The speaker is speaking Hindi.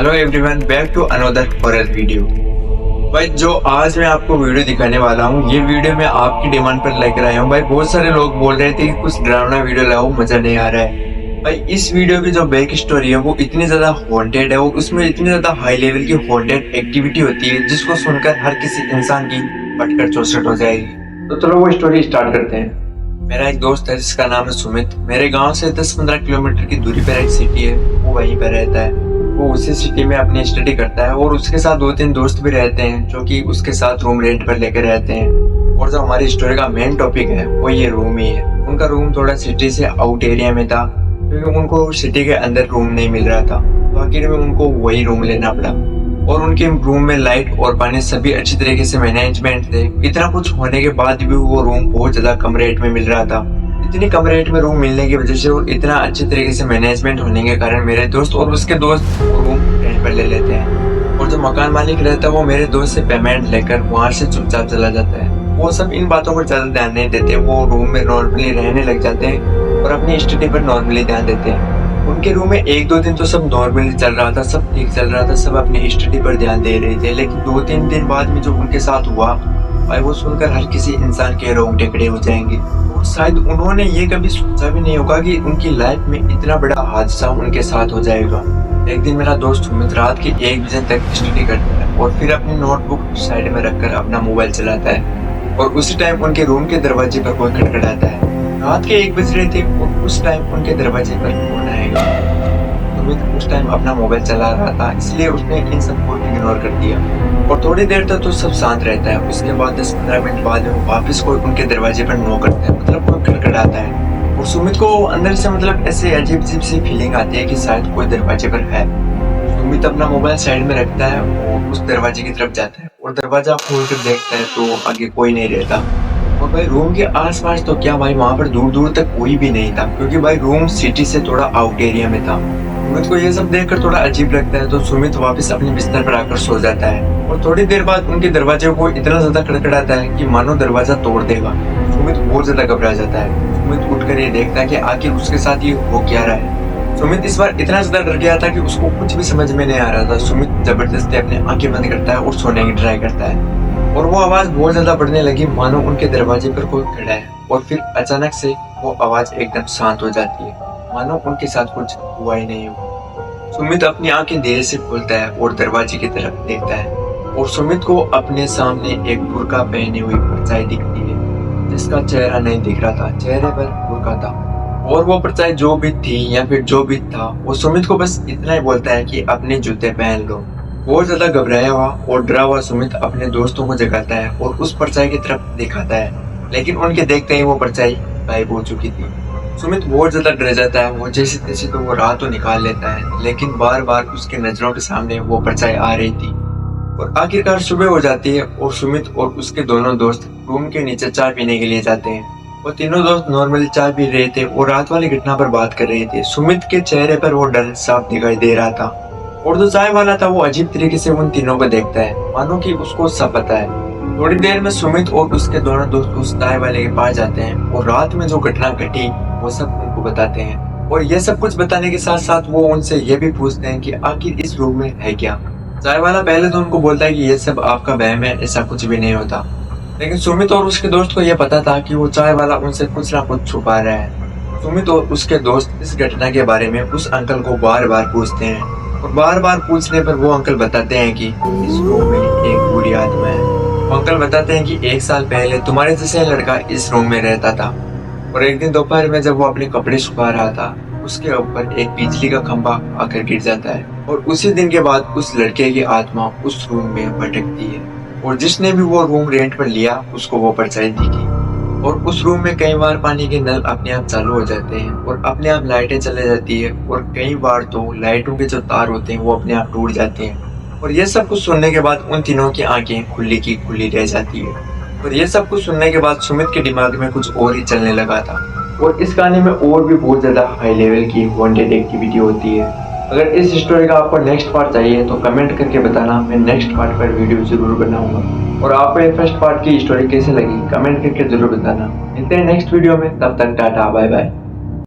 Hello everyone, back to another horror video. भाई जो आज मैं आपको वीडियो दिखाने वाला हूँ, ये वीडियो मैं आपकी डिमांड पर लेकर आया हूँ। भाई बहुत सारे लोग बोल रहे थे कि कुछ डरावना वीडियो लाओ, मजा नहीं आ रहा है। भाई इस वीडियो की जो बैक स्टोरी है वो इतनी ज्यादा हॉन्टेड है, वो उसमें इतनी ज्यादा हाई लेवल की हॉन्टेड एक्टिविटी होती है जिसको सुनकर हर किसी इंसान की फटकर चौसट हो जाएगी। तो चलो वो स्टोरी स्टार्ट करते हैं। मेरा एक दोस्त है जिसका नाम है सुमित। मेरे गांव से 10-15 किलोमीटर की दूरी पर एक सिटी है, वो वहीं पर रहता है। वो उसी सिटी में अपनी स्टडी करता है और उसके साथ 2-3 दोस्त भी रहते हैं जो कि उसके साथ रूम रेंट पर लेकर रहते हैं। और जो हमारी स्टोरी का मेन टॉपिक है वो ये रूम ही है। उनका रूम थोड़ा सिटी से आउट एरिया में था क्योंकि उनको सिटी के अंदर रूम नहीं मिल रहा था, तो आखिर में उनको वही रूम लेना पड़ा। और उनके रूम में लाइट और पानी सभी अच्छी तरीके से मैनेजमेंट थे। इतना कुछ होने के बाद भी वो रूम बहुत ज्यादा कम रेट में मिल रहा था। इतनी कम रेट में रूम मिलने की वजह से और इतना अच्छे तरीके से मैनेजमेंट होने के कारण मेरे दोस्त और उसके दोस्त रूम रेंट पर ले लेते हैं। और जो मकान मालिक रहता है वो मेरे दोस्त से पेमेंट लेकर वहां से चुपचाप चला जाता है। वो सब इन बातों पर ज्यादा ध्यान नहीं देते, वो रूम में नॉर्मली रहने लग जाते हैं और अपनी स्टडी पर नॉर्मली ध्यान देते हैं। उनके रूम में 1-2 दिन तो सब नॉर्मली चल रहा था, सब ठीक चल रहा था, सब अपनी स्टडी पर ध्यान दे रहे थे। लेकिन 2-3 दिन बाद में जो उनके साथ हुआ भाई, वो सुनकर हर किसी इंसान के रोंगटे खड़े हो जाएंगे। और शायद उन्होंने ये कभी सोचा भी नहीं होगा कि उनकी लाइफ में इतना बड़ा हादसा उनके साथ हो जाएगा। एक दिन मेरा दोस्त सुमित रात के 1 बजे तक स्टडी करता है और फिर अपनी नोटबुक साइड में रखकर अपना मोबाइल चलाता है। और उसी टाइम उनके रूम के दरवाजे पर कोई खटखटाता है। रात के 1 बज रहे थे और उस टाइम उनके दरवाजे पर कौन आएगा। सुमित उस टाइम अपना मोबाइल चला रहा था, इसलिए उसने इन सबको इग्नोर कर दिया। और थोड़ी देर तक तो सब शांत रहता है। उसके बाद 10-15 मिनट बाद में वापस कोई उनके दरवाजे पर नॉक करता है, मतलब कोई खटखटाता है। और सुमित को अंदर से मतलब ऐसे अजीब अजीब सी फीलिंग आती है कि शायद कोई दरवाजे पर है। सुमित अपना मोबाइल साइड में रखता है और उस दरवाजे की तरफ जाता है और दरवाजा खोल कर देखता है तो आगे कोई नहीं रहता। और भाई रूम के आसपास तो क्या भाई, वहाँ पर दूर दूर तक कोई भी नहीं था क्योंकि भाई रूम सिटी से थोड़ा आउट एरिया में था। सुमित को ये सब देखकर थोड़ा अजीब लगता है, तो सुमित वापस अपने बिस्तर पर आकर सो जाता है। और थोड़ी देर बाद उनके दरवाजे को इतना ज्यादा खड़खड़ाता है कि मानो दरवाजा तोड़ देगा। सुमित बहुत ज्यादा घबरा जाता है। सुमित उठकर ये देखता है कि आखिर उसके साथ ये हो क्या रहा है। सुमित इस बार इतना ज्यादा डर गया था कि उसको कुछ भी समझ में नहीं आ रहा था। सुमित जबरदस्ती अपने आंखें बंद करता है और सोने की ट्राई करता है। और वो आवाज बहुत ज्यादा बढ़ने लगी, मानो उनके दरवाजे पर कोई खड़ा है। और फिर अचानक से वो आवाज एकदम शांत हो जाती है, मानो उनके साथ कुछ हुआ ही नहीं हो। सुमित अपनी आंखें धीरे से खोलता है और दरवाजे की तरफ देखता है। और सुमित को अपने सामने एक बुर्का पहनी हुई परछाई दिखती है जिसका चेहरा नहीं दिख रहा था, चेहरे पर बुर्का था। और वो परछाई जो भी थी या फिर जो भी था, वो सुमित को बस इतना ही बोलता है कि अपने जूते पहन लो। बहुत ज्यादा घबराया हुआ और डरा हुआ सुमित अपने दोस्तों को जगाता है और उस परछाई की तरफ दिखाता है, लेकिन उनके देखते ही वो परछाई गायब हो चुकी थी। सुमित बहुत ज्यादा डर जाता है। वो जैसे तैसे तो वो राह तो निकाल लेता है, लेकिन बार बार उसके नजरों के सामने वो परछाई आ रही थी। और आखिरकार सुबह हो जाती है और सुमित और उसके दोनों दोस्त रूम के नीचे चाय पीने के लिए जाते हैं। वो तीनों दोस्त नॉर्मली चाय पी रहे थे और रात वाली घटना पर बात कर रहे थे। सुमित के चेहरे पर वो डर साफ दिखाई दे रहा था। और जो चाय वाला था वो अजीब तरीके से उन तीनों को देखता है, मानो कि उसको सब पता है। थोड़ी देर में सुमित और उसके दोनों दोस्त उस चाय वाले के पास जाते हैं और रात में जो घटना घटी वो सब उनको बताते हैं। और ये सब कुछ बताने के साथ साथ वो उनसे ये भी पूछते हैं कि आखिर इस रूम में है क्या। चाय वाला पहले तो उनको बोलता है कि ये सब आपका वहम है, ऐसा कुछ भी नहीं होता। लेकिन सुमित और उसके दोस्त को यह पता था कि वो चाय वाला उनसे कुछ ना कुछ छुपा रहा है। सुमित और उसके दोस्त इस घटना के बारे में उस अंकल को बार बार पूछते हैं और बार बार पूछने पर वो अंकल बताते हैं कि इस रूम में एक बुरी आत्मा है। वो अंकल बताते हैं कि 1 साल पहले तुम्हारे जैसे लड़का इस रूम में रहता था और एक दिन दोपहर में जब वो अपने कपड़े सुखा रहा था, उसके ऊपर एक बिजली का खंभा आकर गिर जाता है। और उसी दिन के बाद उस लड़के की आत्मा उस रूम में भटकती है। और जिसने भी वो रूम रेंट पर लिया उसको वो परछाई दिखी। और उस रूम में कई बार पानी के नल अपने आप चालू हो जाते हैं और अपने आप लाइटें चले जाती है। और कई बार तो लाइटों के जो तार होते हैं वो अपने आप टूट जाते हैं। और ये सब कुछ सुनने के बाद उन तीनों की आंखें खुली की खुली रह जाती है। और ये सब कुछ सुनने के बाद सुमित के दिमाग में कुछ और ही चलने लगा था। और इस कहानी में और भी बहुत ज्यादा हाई लेवल की हॉन्टेड एक्टिविटी होती है। अगर इस स्टोरी का आपको नेक्स्ट पार्ट चाहिए तो कमेंट करके बताना, मैं नेक्स्ट पार्ट पर वीडियो जरूर बनाऊंगा। और आपको ये फर्स्ट पार्ट की स्टोरी कैसे लगी कमेंट करके जरूर बताना। मिलते हैं नेक्स्ट वीडियो में, तब तक टाटा बाय बाय।